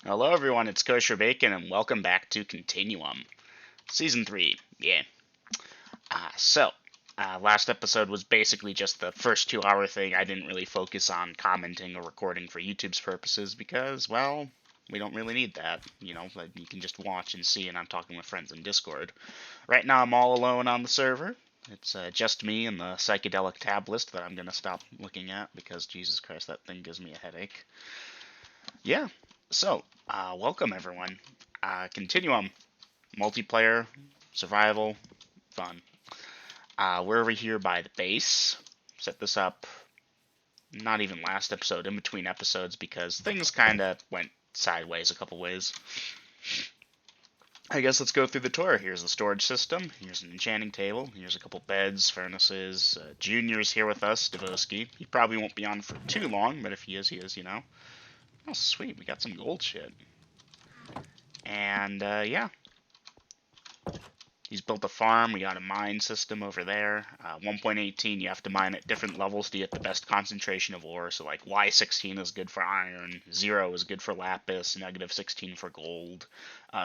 Hello everyone, it's Kosher Bacon and welcome back to Continuum. Season 3, yeah. Last episode was basically just the first 2 hour thing. I didn't really focus on commenting or recording for YouTube's purposes because, well, we don't really need that. Like, you can just watch and see, and I'm talking with friends in Discord. Right now I'm all alone on the server. It's just me and the psychedelic tab list that I'm going to stop looking at because, Jesus Christ, that thing gives me a headache. Yeah, welcome everyone. Continuum, multiplayer, survival, fun. We're over here by the base. Set this up, not even last episode, in between episodes, because things kind of went sideways a couple ways. I guess let's go through the tour. Here's the storage system. Here's an enchanting table. Here's a couple beds, furnaces. Junior's here with us, Devoski. He probably won't be on for too long, but if he is, he is, Oh, sweet. We got some gold shit. And, yeah. He's built a farm. We got a mine system over there. 1.18, you have to mine at different levels to get the best concentration of ore. So, like, Y16 is good for iron, 0 is good for lapis, -16 for gold.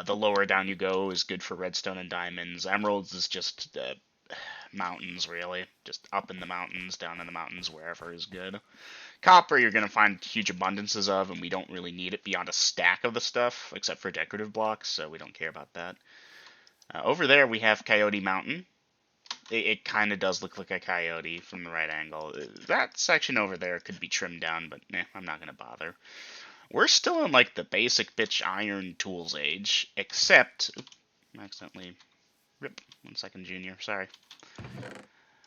The lower down you go is good for redstone and diamonds. Emeralds is just mountains, really. Just up in the mountains, down in the mountains, wherever is good. Copper, you're going to find huge abundances of, and we don't really need it beyond a stack of the stuff, except for decorative blocks, so we don't care about that. Over there we have Coyote Mountain. It kind of does look like a coyote from the right angle. That section over there could be trimmed down, but I'm not going to bother. We're still in like the basic bitch iron tools age, except... Oops, accidentally... Rip. 1 second, Junior. Sorry.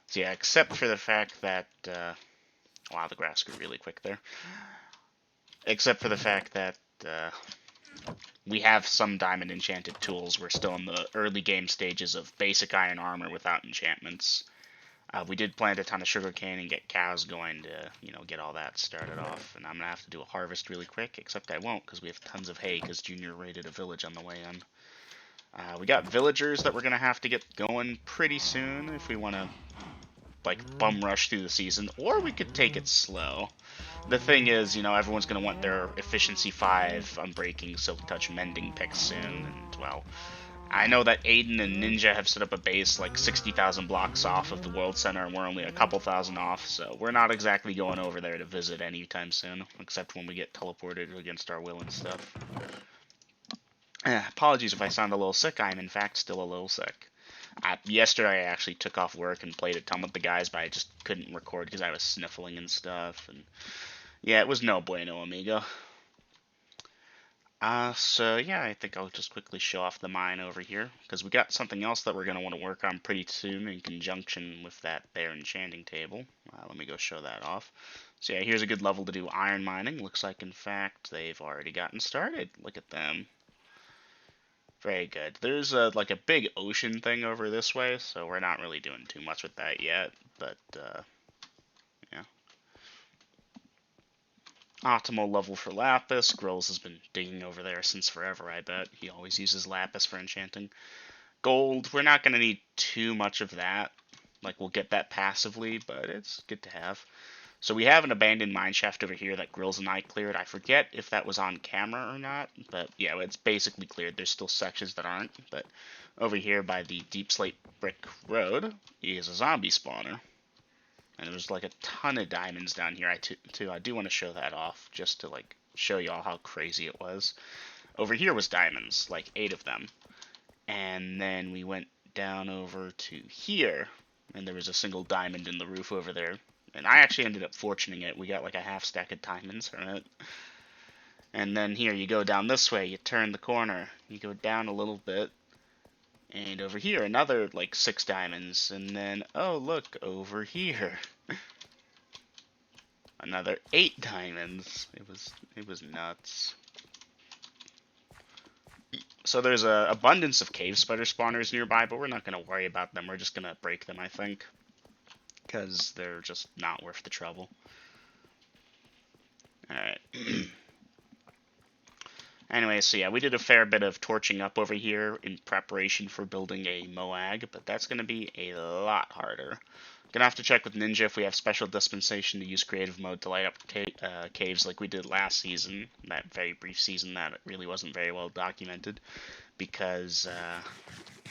So yeah, except for the fact that... wow, the grass grew really quick there. Except for the fact that... we have some diamond enchanted tools. We're still in the early game stages of basic iron armor without enchantments. We did plant a ton of sugarcane and get cows going to, get all that started off. And I'm going to have to do a harvest really quick, except I won't because we have tons of hay because Junior raided a village on the way in. We got villagers that we're going to have to get going pretty soon if we want to, like, bum rush through the season. Or we could take it slow. The thing is, everyone's going to want their efficiency 5 unbreaking silk touch mending picks soon, and, well, I know that Aiden and Ninja have set up a base like 60,000 blocks off of the World Center, and we're only a couple thousand off, so we're not exactly going over there to visit anytime soon, except when we get teleported against our will and stuff. Apologies if I sound a little sick, I am in fact still a little sick. Yesterday I actually took off work and played a ton with the guys, but I just couldn't record because I was sniffling and stuff, and yeah, it was no bueno, amigo. So yeah, I think I'll just quickly show off the mine over here, because we got something else that we're going to want to work on pretty soon in conjunction with that there enchanting table. Let me go show that off. So yeah, here's a good level to do iron mining. Looks like, in fact, they've already gotten started. Look at them. Very good. There's like a big ocean thing over this way, so we're not really doing too much with that yet, but yeah. Optimal level for Lapis. Grills has been digging over there since forever, I bet. He always uses Lapis for enchanting. Gold, we're not going to need too much of that. Like, we'll get that passively, but it's good to have. So we have an abandoned mine shaft over here that Grills and I cleared. I forget if that was on camera or not, but yeah, it's basically cleared. There's still sections that aren't, but over here by the Deep Slate Brick Road is a zombie spawner. And there's like a ton of diamonds down here. I do want to show that off just to like show y'all how crazy it was. Over here was diamonds, like 8 of them. And then we went down over to here, and there was a single diamond in the roof over there. And I actually ended up fortuning it. We got like a half stack of diamonds from it. And then here, you go down this way, you turn the corner, you go down a little bit, and over here, another like 6 diamonds. And then, oh look, over here. Another 8 diamonds. It was nuts. So there's a abundance of cave spider spawners nearby, but we're not going to worry about them. We're just going to break them, I think, because they're just not worth the trouble. Alright. Anyway, so yeah, we did a fair bit of torching up over here in preparation for building a Moag, but that's going to be a lot harder. Gonna have to check with Ninja if we have special dispensation to use creative mode to light up caves like we did last season. That very brief season that really wasn't very well documented. Because,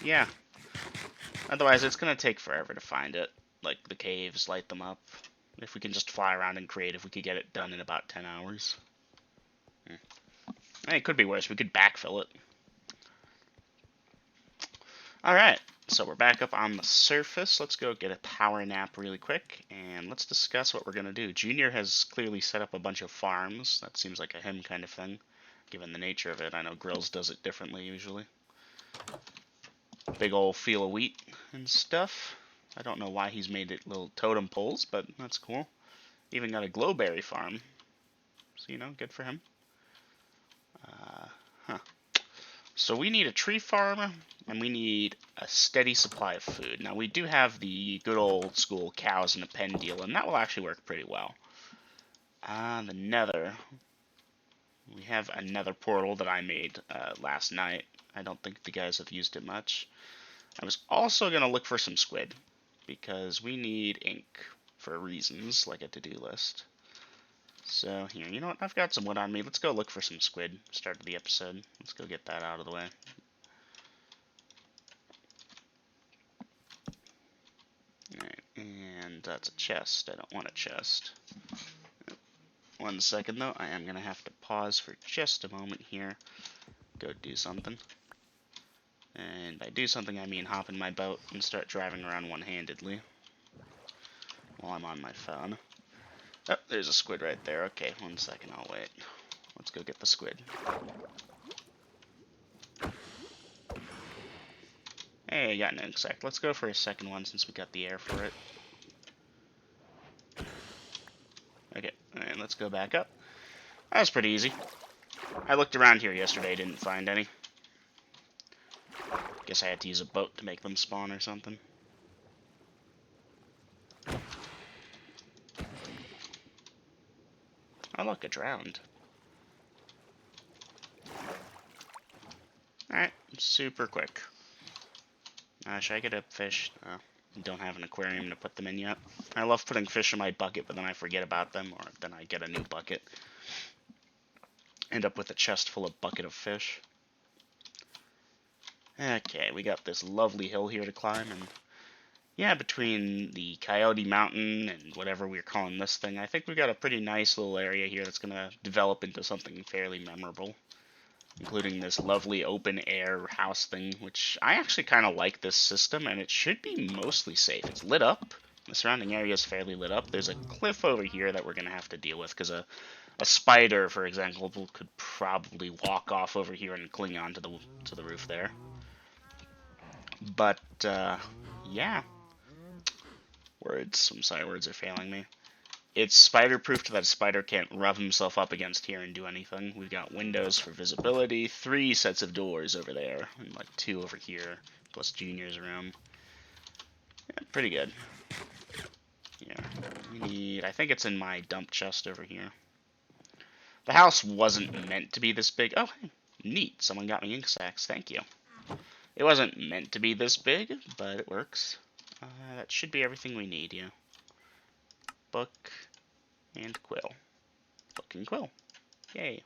yeah. Otherwise, it's gonna take forever to find it. Like, the caves, light them up. If we can just fly around in creative, we could get it done in about 10 hours. It could be worse. We could backfill it. Alright, so we're back up on the surface. Let's go get a power nap really quick, and let's discuss what we're going to do. Junior has clearly set up a bunch of farms. That seems like a him kind of thing, given the nature of it. I know Grills does it differently usually. Big old field of wheat and stuff. I don't know why he's made it little totem poles, but that's cool. Even got a glowberry farm. So, you know, good for him. So we need a tree farm, and we need a steady supply of food. Now, we do have the good old school cows in a pen deal, and that will actually work pretty well. The nether. We have another portal that I made last night. I don't think the guys have used it much. I was also going to look for some squid, because we need ink for reasons, like a to-do list. So, here, you know what? I've got some wood on me. Let's go look for some squid. Start of the episode. Let's go get that out of the way. Alright, and that's a chest. I don't want a chest. 1 second, though. I am going to have to pause for just a moment here. Go do something. And by do something, I mean hop in my boat and start driving around one-handedly while I'm on my phone. Oh, there's a squid right there. Okay, 1 second, I'll wait. Let's go get the squid. Hey, I got an insect. Let's go for a second one since we got the air for it. Okay, and let's go back up. That was pretty easy. I looked around here yesterday, didn't find any. Guess I had to use a boat to make them spawn or something. Oh look, it drowned. Alright, super quick. Should I get a fish? Don't have an aquarium to put them in yet. I love putting fish in my bucket, but then I forget about them, or then I get a new bucket. End up with a chest full of bucket of fish. Okay, we got this lovely hill here to climb, and yeah, between the Coyote Mountain and whatever we're calling this thing, I think we got a pretty nice little area here that's going to develop into something fairly memorable. Including this lovely open-air house thing, which I actually kind of like this system, and it should be mostly safe. It's lit up. The surrounding area is fairly lit up. There's a cliff over here that we're going to have to deal with, because a spider, for example, could probably walk off over here and cling on to the roof there. But, yeah. Words. I'm sorry, words are failing me. It's spider-proof that a spider can't rub himself up against here and do anything. We've got windows for visibility, 3 sets of doors over there, and like 2 over here, plus Junior's room. Yeah, pretty good. Yeah, we need, I think it's in my dump chest over here. The house wasn't meant to be this big. Oh, hey, neat. Someone got me ink sacks. Thank you. It wasn't meant to be this big, but it works. That should be everything we need, yeah. Book and quill. Book and quill. Yay.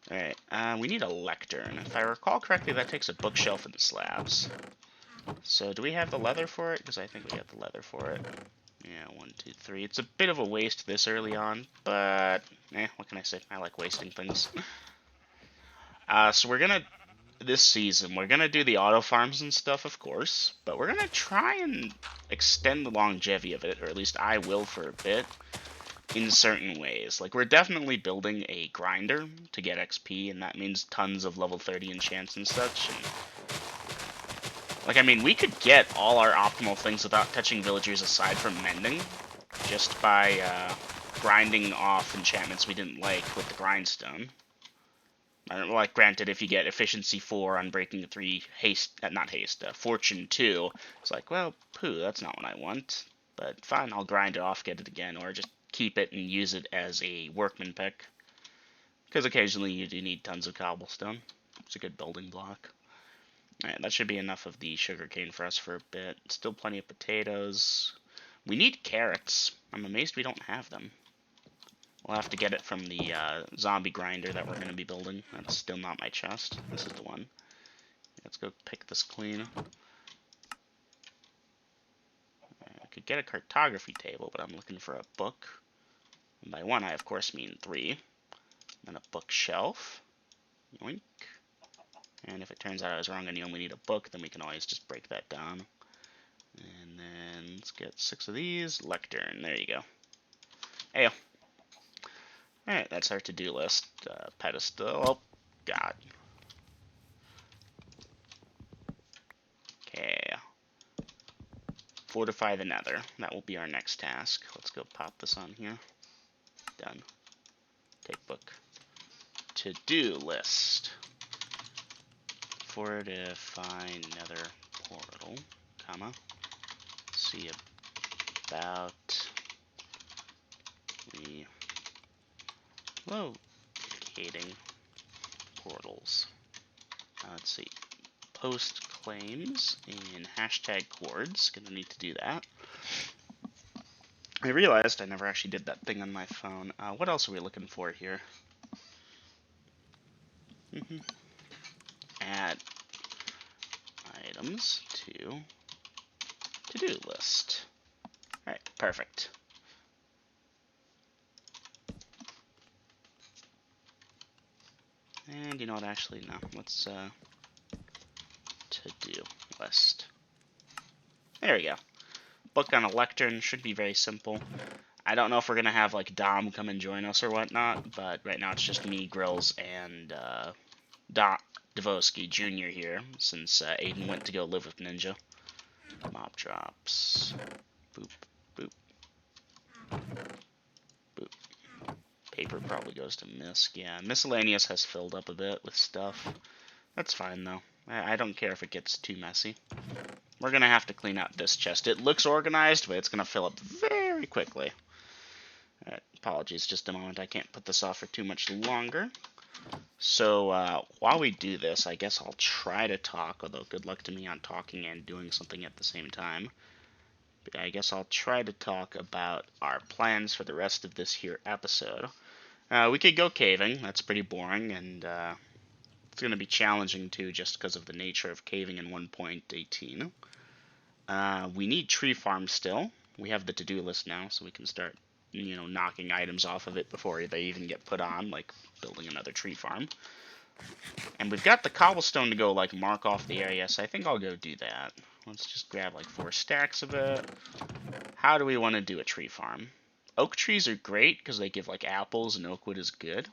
Alright, we need a lectern. If I recall correctly, that takes a bookshelf and slabs. So, do we have the leather for it? Because I think we have the leather for it. Yeah, 1, 2, 3. It's a bit of a waste this early on, but, what can I say? I like wasting things. So we're gonna, this season, we're gonna do the auto farms and stuff, of course, but we're gonna try and extend the longevity of it, or at least I will for a bit, in certain ways. Like, we're definitely building a grinder to get XP, and that means tons of level 30 enchants and such, and like, I mean, we could get all our optimal things without touching villagers aside from mending, just by grinding off enchantments we didn't like with the grindstone. Like, granted, if you get efficiency 4 on breaking 3, fortune 2, it's like, well, poo, that's not what I want. But fine, I'll grind it off, get it again, or just keep it and use it as a workman pick. Because occasionally you do need tons of cobblestone. It's a good building block. Alright, that should be enough of the sugarcane for us for a bit. Still plenty of potatoes. We need carrots. I'm amazed we don't have them. We'll have to get it from the zombie grinder that we're going to be building. That's still not my chest. This is the one. Let's go pick this clean. I could get a cartography table, but I'm looking for a book. And by one, I of course mean 3. Then a bookshelf. Yoink. And if it turns out I was wrong and you only need a book, then we can always just break that down. And then let's get 6 of these. Lectern. There you go. Ayo. Alright, that's our to-do list. Pedestal. Oh, God. Okay. Fortify the nether. That will be our next task. Let's go pop this on here. Done. Take book. To-do list. Fortify nether portal, comma. See about relocating portals. Let's see. Post claims in hashtag chords. Gonna need to do that. I realized I never actually did that thing on my phone. What else are we looking for here? Add items to to-do list. Alright, perfect. And you know what, actually, no. Let's, to-do list. There we go. Book on a lectern should be very simple. I don't know if we're going to have, like, Dom come and join us or whatnot, but right now it's just me, Grills, and, Devoski Jr. here, since, Aiden went to go live with Ninja. Mob drops. Boop, boop. Boop. Paper probably goes to Misc. Yeah, miscellaneous has filled up a bit with stuff. That's fine, though. I don't care if it gets too messy. We're going to have to clean out this chest. It looks organized, but it's going to fill up very quickly. Apologies, just a moment. I can't put this off for too much longer. So, while we do this, I guess I'll try to talk, although good luck to me on talking and doing something at the same time. But I guess I'll try to talk about our plans for the rest of this here episode. We could go caving. That's pretty boring, and it's going to be challenging, too, just because of the nature of caving in 1.18. We need tree farm still. We have the to-do list now, so we can start, you know, knocking items off of it before they even get put on, like building another tree farm. And we've got the cobblestone to go, like, mark off the area, so I think I'll go do that. Let's just grab, like, 4 stacks of it. How do we want to do a tree farm? Oak trees are great, because they give, like, apples, and oak wood is good.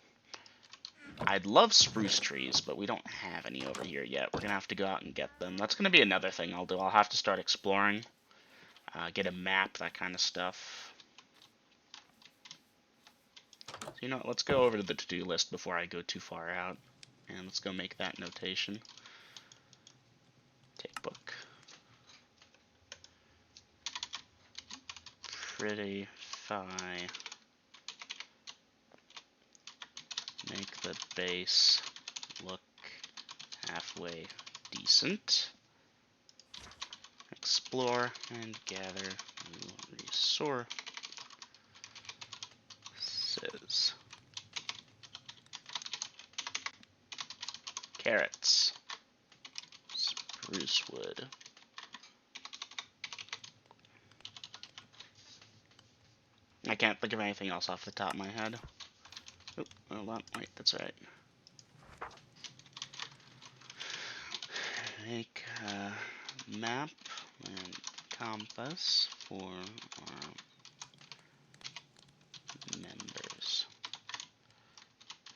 I'd love spruce trees, but we don't have any over here yet. We're going to have to go out and get them. That's going to be another thing I'll do. I'll have to start exploring, get a map, that kind of stuff. So, you know what, let's go over to the to-do list before I go too far out. And let's go make that notation. Take book. Prettify. Make the base look halfway decent. Explore and gather new resources. Carrots. Spruce wood. I can't think of anything else off the top of my head. Oh, hold on. Wait, that's right. Make a map and compass for our members.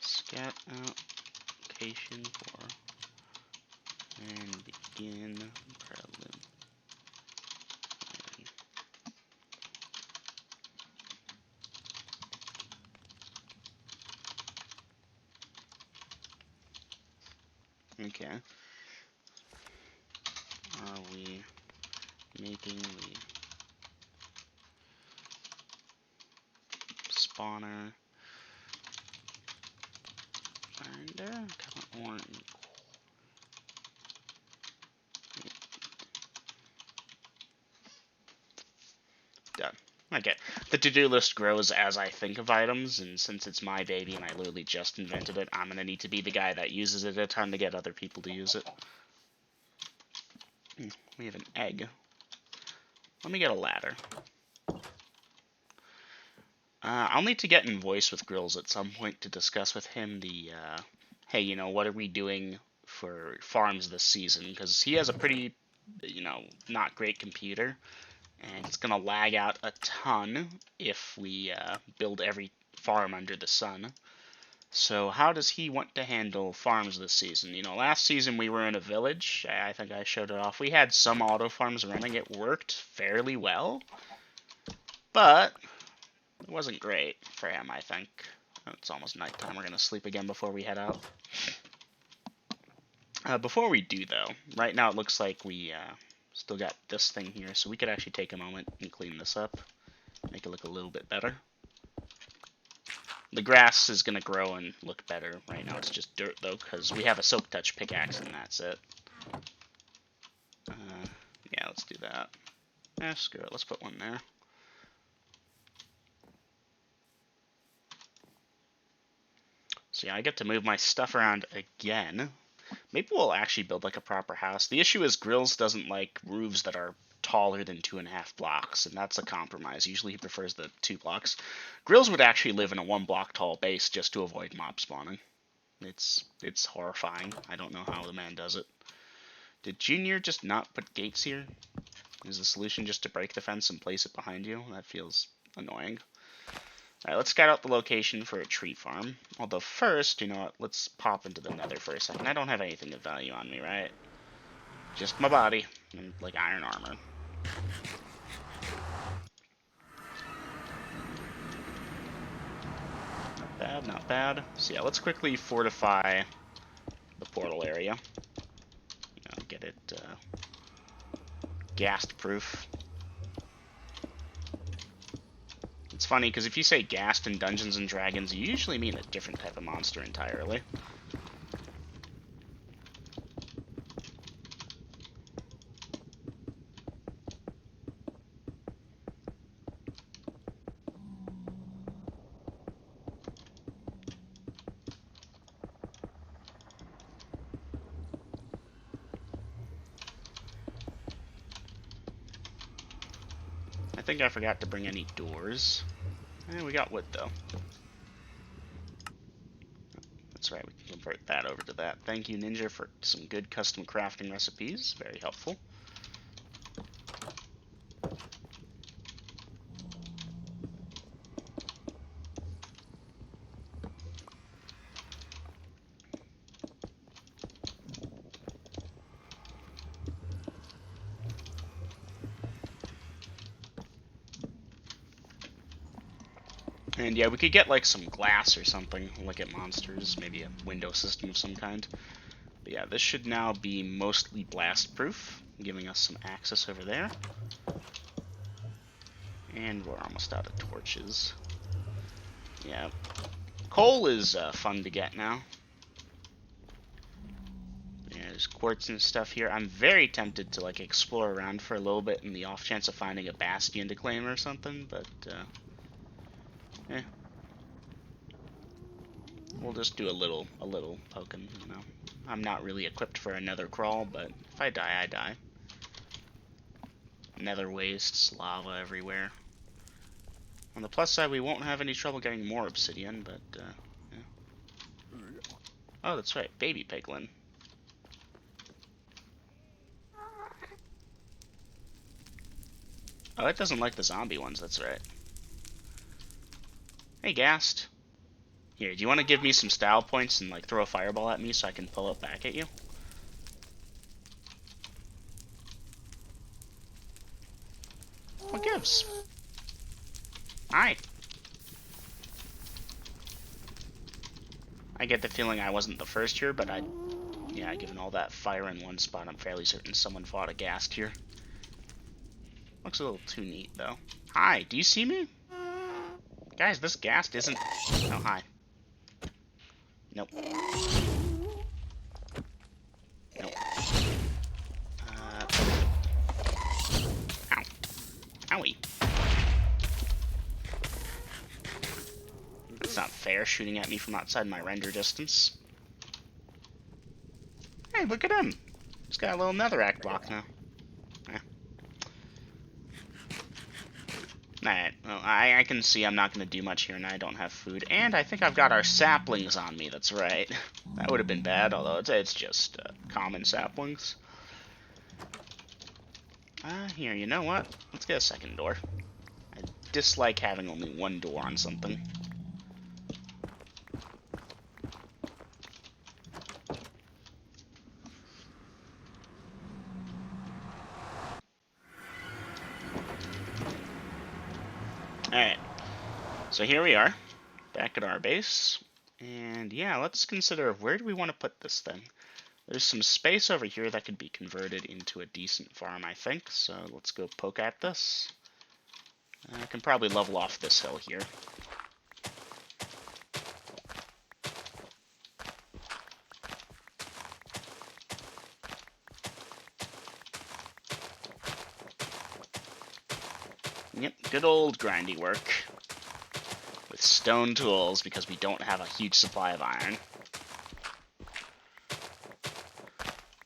Scout out location for and begin prelim. Okay. Are we making the spawner finder? Or the to-do list grows as I think of items, and since it's my baby and I literally just invented it, I'm gonna need to be the guy that uses it at a time to get other people to use it. We have an egg. Let me get a ladder. I'll need to get in voice with Grills at some point to discuss with him the, hey, you know, what are we doing for farms this season? Because he has a pretty, you know, not great computer, and it's going to lag out a ton if we build every farm under the sun. So how does he want to handle farms this season? You know, last season we were in a village. I think I showed it off. We had some auto farms running. It worked fairly well, but it wasn't great for him, I think. It's almost nighttime. We're going to sleep again before we head out. Before we do, though, right now it looks like we still got this thing here, so we could actually take a moment and clean this up. Make it look a little bit better. The grass is going to grow and look better. Right now it's just dirt, though, because we have a Silk Touch pickaxe and that's it. Yeah, let's do that. Screw it. Let's put one there. So yeah, I get to move my stuff around again. Maybe we'll actually build like a proper house. The issue is Grills doesn't like roofs that are taller than 2.5 blocks, and that's a compromise. Usually he prefers the 2 blocks. Grills would actually live in a 1 block tall base just to avoid mob spawning. It's horrifying. I don't know how the man does it. Did Junior just not put gates here? Is the solution just to break the fence and place it behind you? That feels annoying. Alright, let's scout out the location for a tree farm. Although first, you know what, let's pop into the nether for a second. I don't have anything of value on me, right? Just my body and, like, iron armor. Not bad, not bad. So yeah, let's quickly fortify the portal area. You know, get it ghast proof. It's funny, because if you say ghast in Dungeons & Dragons, you usually mean a different type of monster entirely. I think I forgot to bring any doors. We got wood, though. That's right, we can convert that over to that. Thank you, Ninja, for some good custom crafting recipes. Very helpful. And yeah, we could get like some glass or something, look at monsters, maybe a window system of some kind. But yeah, this should now be mostly blast proof, giving us some access over there. And we're almost out of torches. Yeah. Coal is fun to get now. Yeah, there's quartz and stuff here. I'm very tempted to like explore around for a little bit in the off chance of finding a bastion to claim or something, but we'll just do a little poking, you know. I'm not really equipped for another crawl, but if I die, I die. Nether wastes, lava everywhere. On the plus side, we won't have any trouble getting more obsidian, but, yeah. Oh, that's right, baby piglin. Oh, it doesn't like the zombie ones, that's right. Hey, Ghast. Here, do you want to give me some style points and, like, throw a fireball at me so I can pull it back at you? What gives? Hi. I get the feeling I wasn't the first here, but yeah, given all that fire in one spot, I'm fairly certain someone fought a ghast here. Looks a little too neat, though. Hi, do you see me? Guys, this ghast isn't... Oh, hi. Nope. Nope. Ow. Owie. there shooting at me from outside my render distance. Hey, look at him. He's got a little netherrack block now. Alright, well, I can see I'm not going to do much here, and I don't have food. And I think I've got our saplings on me, that's right. That would have been bad, although it's just common saplings. Here, you know what? Let's get a second door. I dislike having only one door on something. Alright, so here we are, back at our base. And yeah, let's consider where do we want to put this thing. There's some space over here that could be converted into a decent farm, I think. So let's go poke at this. I can probably level off this hill here. Yep, good old grindy work. With stone tools, because we don't have a huge supply of iron.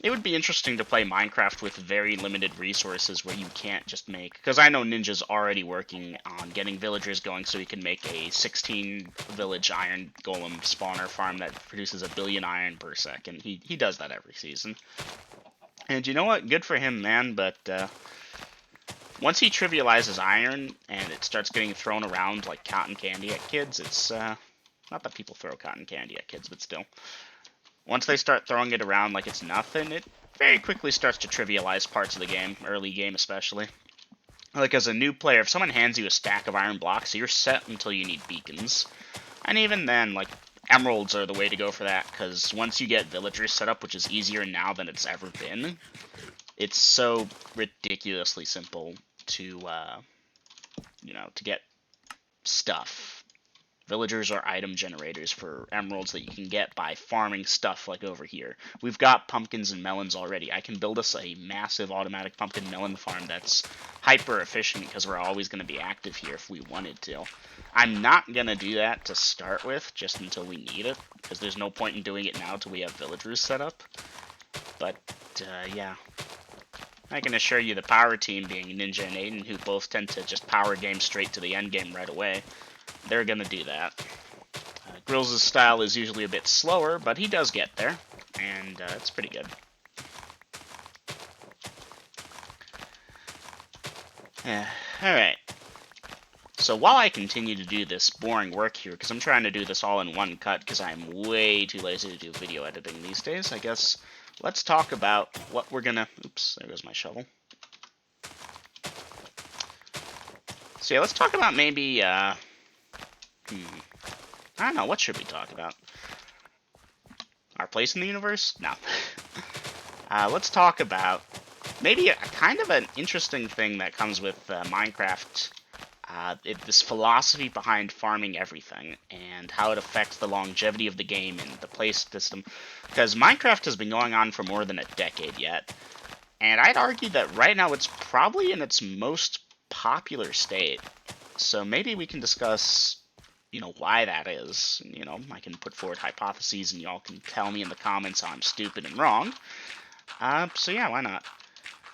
It would be interesting to play Minecraft with very limited resources where you can't just make... Because I know Ninja's already working on getting villagers going so he can make a 16-village iron golem spawner farm that produces 1 billion iron per second. He does that every season. And you know what? Good for him, man, but... once he trivializes iron and it starts getting thrown around like cotton candy at kids, it's... not that people throw cotton candy at kids, but still... once they start throwing it around like it's nothing, it very quickly starts to trivialize parts of the game, early game especially. Like as a new player, if someone hands you a stack of iron blocks, you're set until you need beacons. And even then, like, emeralds are the way to go for that, because once you get villagers set up, which is easier now than it's ever been, it's so ridiculously simple to, you know, to get stuff. Villagers are item generators for emeralds that you can get by farming stuff like over here. We've got pumpkins and melons already. I can build us a massive automatic pumpkin melon farm that's hyper efficient because we're always going to be active here if we wanted to. I'm not going to do that to start with just until we need it, because there's no point in doing it now till we have villagers set up. But, yeah. I can assure you the power team, being Ninja and Aiden, who both tend to just power game straight to the end game right away, they're going to do that. Grills' style is usually a bit slower, but he does get there, and it's pretty good. Alright. So while I continue to do this boring work here, because I'm trying to do this all in one cut, because I'm way too lazy to do video editing these days, I guess let's talk about what we're going to... oops, there goes my shovel. So yeah, let's talk about maybe... I don't know, what should we talk about? Our place in the universe? No. Let's talk about maybe a kind of an interesting thing that comes with Minecraft. This philosophy behind farming everything, and how it affects the longevity of the game and the play system. Because Minecraft has been going on for more than a decade yet. And I'd argue that right now it's probably in its most popular state. So maybe we can discuss... you know, why that is. You know, I can put forward hypotheses and y'all can tell me in the comments how I'm stupid and wrong. So yeah, why not?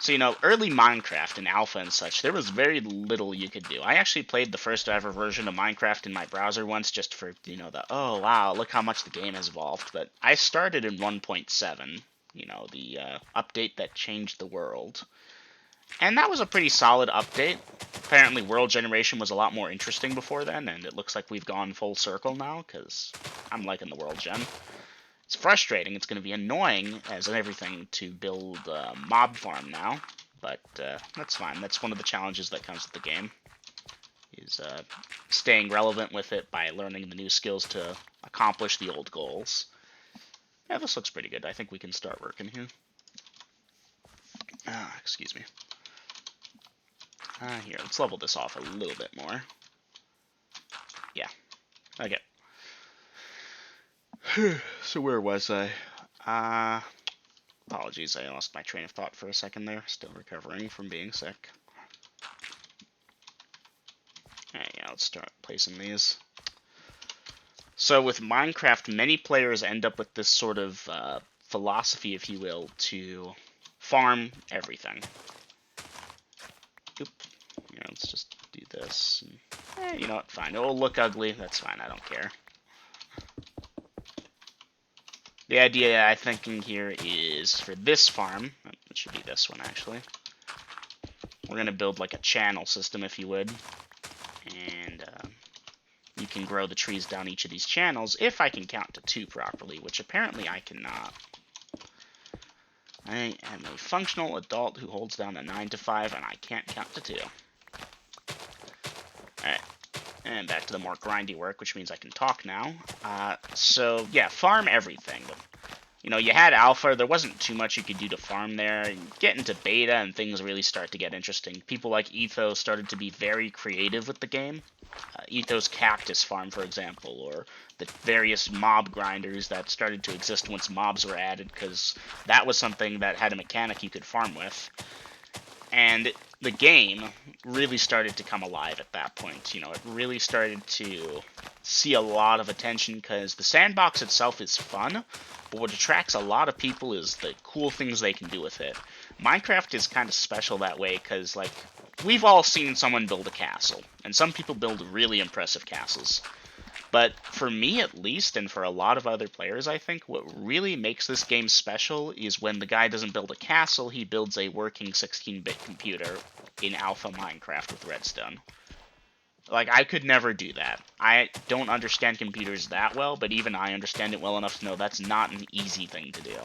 So, you know, early Minecraft and alpha and such, there was very little you could do. I actually played the first ever version of Minecraft in my browser once just for, you know, the, oh wow, look how much the game has evolved. But I started in 1.7, you know, the update that changed the world. And that was a pretty solid update. Apparently world generation was a lot more interesting before then, and it looks like we've gone full circle now, because I'm liking the world gen. It's frustrating, it's going to be annoying as everything to build a mob farm now, but that's fine. That's one of the challenges that comes with the game, is staying relevant with it by learning the new skills to accomplish the old goals. Yeah, this looks pretty good. I think we can start working here. Excuse me. Here, let's level this off a little bit more. Yeah. Okay. So where was I? Apologies, I lost my train of thought for a second there. Still recovering from being sick. Alright, yeah, let's start placing these. So with Minecraft, many players end up with this sort of philosophy, if you will, to farm everything. Oop. You know, let's just do this. And, you know what? Fine. It'll look ugly. That's fine. I don't care. The idea I'm thinking here is for this farm, it should be this one actually. We're going to build like a channel system, if you would. And you can grow the trees down each of these channels if I can count to 2 properly, which apparently I cannot. I am a functional adult who holds down a 9 to 5, and I can't count to 2. Alright, and back to the more grindy work, which means I can talk now. So, yeah, farm everything. You know, you had alpha, there wasn't too much you could do to farm there. You get into beta, and things really start to get interesting. People like Ethos started to be very creative with the game. Ethos Cactus Farm, for example, or the various mob grinders that started to exist once mobs were added, because that was something that had a mechanic you could farm with. And the game really started to come alive at that point. You know, it really started to see a lot of attention, because the sandbox itself is fun, but what attracts a lot of people is the cool things they can do with it. Minecraft is kind of special that way, because, like, we've all seen someone build a castle, and some people build really impressive castles. But for me, at least, and for a lot of other players, I think, what really makes this game special is when the guy doesn't build a castle, he builds a working 16-bit computer in alpha Minecraft with redstone. Like, I could never do that. I don't understand computers that well, but even I understand it well enough to know that's not an easy thing to do.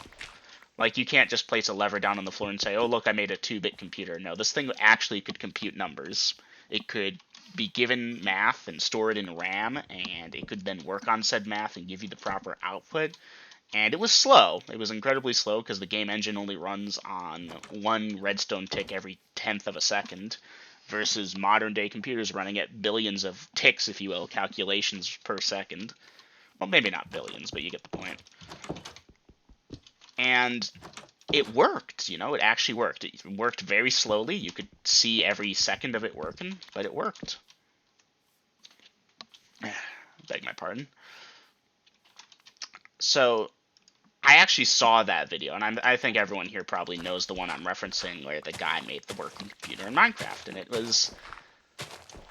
Like, you can't just place a lever down on the floor and say, oh, look, I made a 2-bit computer. No, this thing actually could compute numbers. It could be given math and store it in RAM, and it could then work on said math and give you the proper output. And it was slow. It was incredibly slow because the game engine only runs on 1 redstone tick every 10th of a second, versus modern day computers running at billions of ticks, if you will, calculations per second. Well, maybe not billions, but you get the point. And it worked, you know, it actually worked. It worked very slowly. You could see every second of it working, but it worked. Beg my pardon. So, I actually saw that video, and I think everyone here probably knows the one I'm referencing, where the guy made the working computer in Minecraft, and it was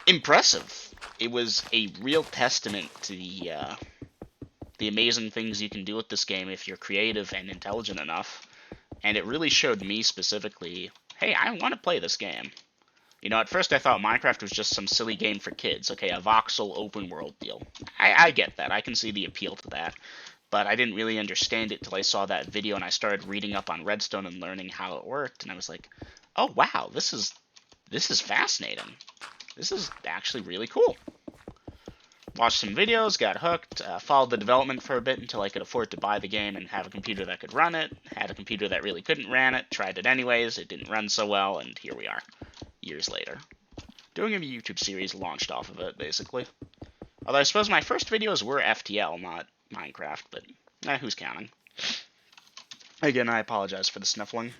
impressive. It was a real testament to the amazing things you can do with this game if you're creative and intelligent enough. And it really showed me specifically, hey, I want to play this game. You know, at first I thought Minecraft was just some silly game for kids. Okay, a voxel open world deal. I get that. I can see the appeal to that. But I didn't really understand it till I saw that video and I started reading up on Redstone and learning how it worked. And I was like, oh wow, this is fascinating. This is actually really cool. Watched some videos, got hooked, followed the development for a bit until I could afford to buy the game and have a computer that could run it. Had a computer that really couldn't run it, tried it anyways, it didn't run so well, and here we are, years later. Doing a YouTube series launched off of it, basically. Although I suppose my first videos were FTL, not Minecraft, but who's counting? Again, I apologize for the sniffling.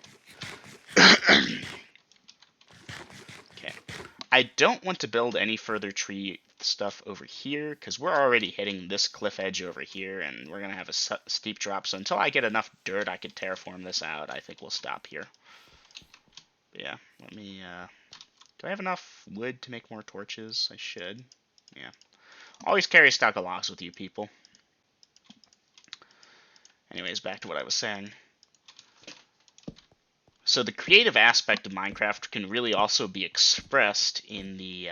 Okay. I don't want to build any further tree stuff over here, because we're already hitting this cliff edge over here, and we're going to have a steep drop, so until I get enough dirt I could terraform this out, I think we'll stop here. But yeah, let me, do I have enough wood to make more torches? I should. Yeah. Always carry a stack of logs with you, people. Anyways, back to what I was saying. So the creative aspect of Minecraft can really also be expressed in the,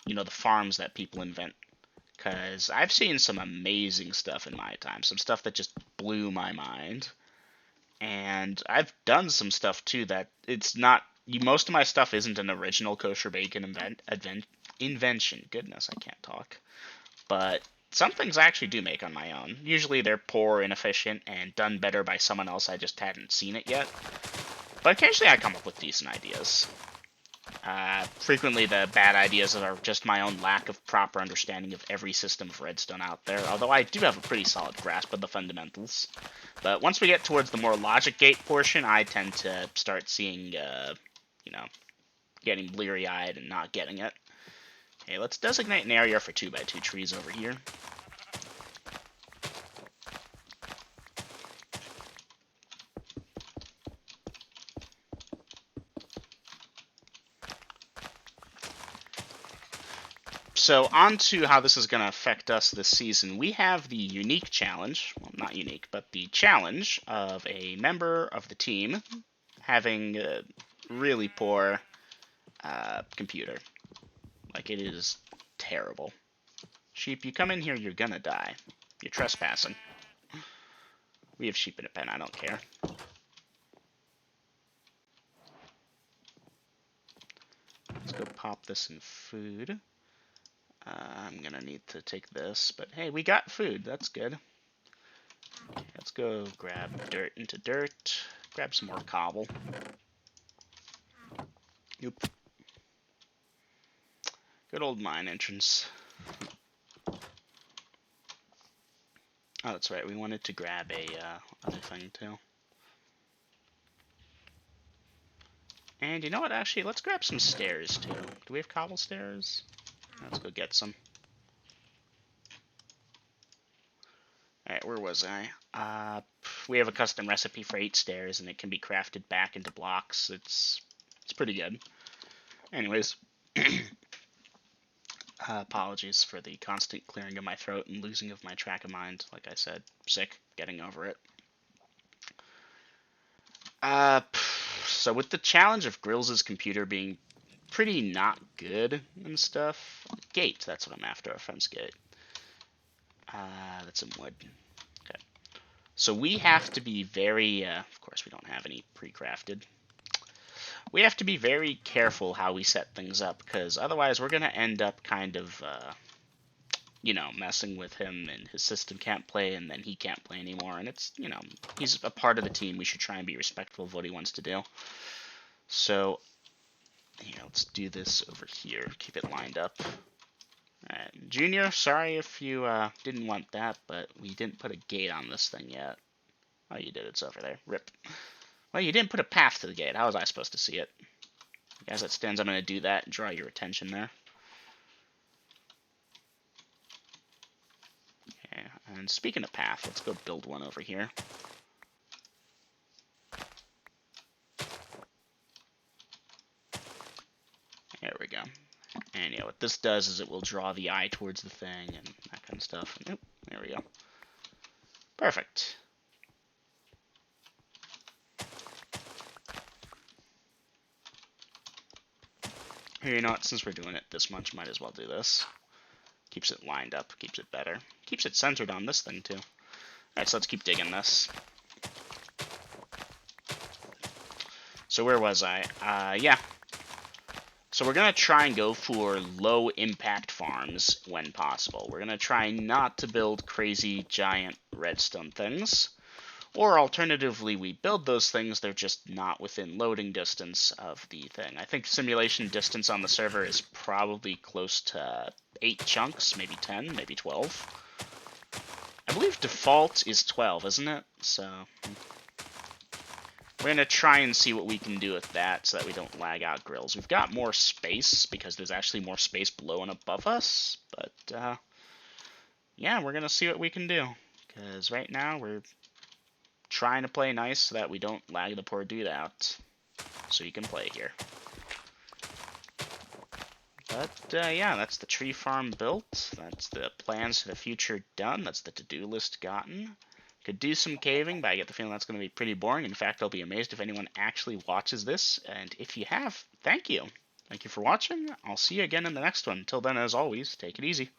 you know, the farms that people invent. Because I've seen some amazing stuff in my time. Some stuff that just blew my mind. And I've done some stuff, too, that it's not... Most of my stuff isn't an original Kosher Bacon invention. Goodness, I can't talk. But some things I actually do make on my own. Usually they're poor, inefficient, and done better by someone else. I just hadn't seen it yet. But occasionally I come up with decent ideas. Frequently the bad ideas are just my own lack of proper understanding of every system of redstone out there, although I do have a pretty solid grasp of the fundamentals. But once we get towards the more logic gate portion, I tend to start seeing, you know, getting bleary-eyed and not getting it. Okay, let's designate an area for 2x2 trees over here. So on to how this is going to affect us this season. We have the unique challenge, well, not unique, but the challenge of a member of the team having a really poor computer. Like, it is terrible. Sheep, you come in here, you're gonna die. You're trespassing. We have sheep in a pen, I don't care. Let's go pop this in food. I'm gonna need to take this, but hey, we got food, that's good. Okay, let's go grab dirt into dirt. Grab some more cobble. Nope. Good old mine entrance. Oh, that's right, we wanted to grab a other thing too. And you know what, actually, let's grab some stairs too. Do we have cobble stairs? Let's go get some. Alright, where was I? We have a custom recipe for 8 stairs, and it can be crafted back into blocks. It's pretty good. Anyways, apologies for the constant clearing of my throat and losing of my track of mind. Like I said, sick, getting over it. So with the challenge of Grills' computer being pretty not good and stuff, gate, that's what I'm after, a fence gate. That's some wood. Okay. So we have to be very, of course we don't have any pre-crafted. We have to be very careful how we set things up, because otherwise we're going to end up kind of, you know, messing with him, and his system can't play, and then he can't play anymore, and it's, you know, he's a part of the team. We should try and be respectful of what he wants to do. So, here, let's do this over here. Keep it lined up. Alright, Junior, sorry if you didn't want that, but we didn't put a gate on this thing yet. Oh, you did. It's over there. Rip. Well, you didn't put a path to the gate. How was I supposed to see it? As it stands, I'm going to do that and draw your attention there. Okay, and speaking of path, let's go build one over here. There we go. And yeah, what this does is it will draw the eye towards the thing and that kind of stuff. Oop, there we go. Perfect. Here, you know what, since we're doing it this much, might as well do this. Keeps it lined up, keeps it better. Keeps it centered on this thing, too. Alright, so let's keep digging this. So where was I? Yeah. So we're going to try and go for low-impact farms when possible. We're going to try not to build crazy, giant redstone things. Or alternatively, we build those things, they're just not within loading distance of the thing. I think simulation distance on the server is probably close to 8 chunks, maybe 10, maybe 12. I believe default is 12, isn't it? So we're going to try and see what we can do with that so that we don't lag out Grills. We've got more space because there's actually more space below and above us. But, yeah, we're going to see what we can do. Because right now we're trying to play nice so that we don't lag the poor dude out. So you can play here. But, yeah, that's the tree farm built. That's the plans for the future done. That's the to-do list gotten. Could do some caving, but I get the feeling that's going to be pretty boring. In fact, I'll be amazed if anyone actually watches this. And if you have, thank you. Thank you for watching. I'll see you again in the next one. Until then, as always, take it easy.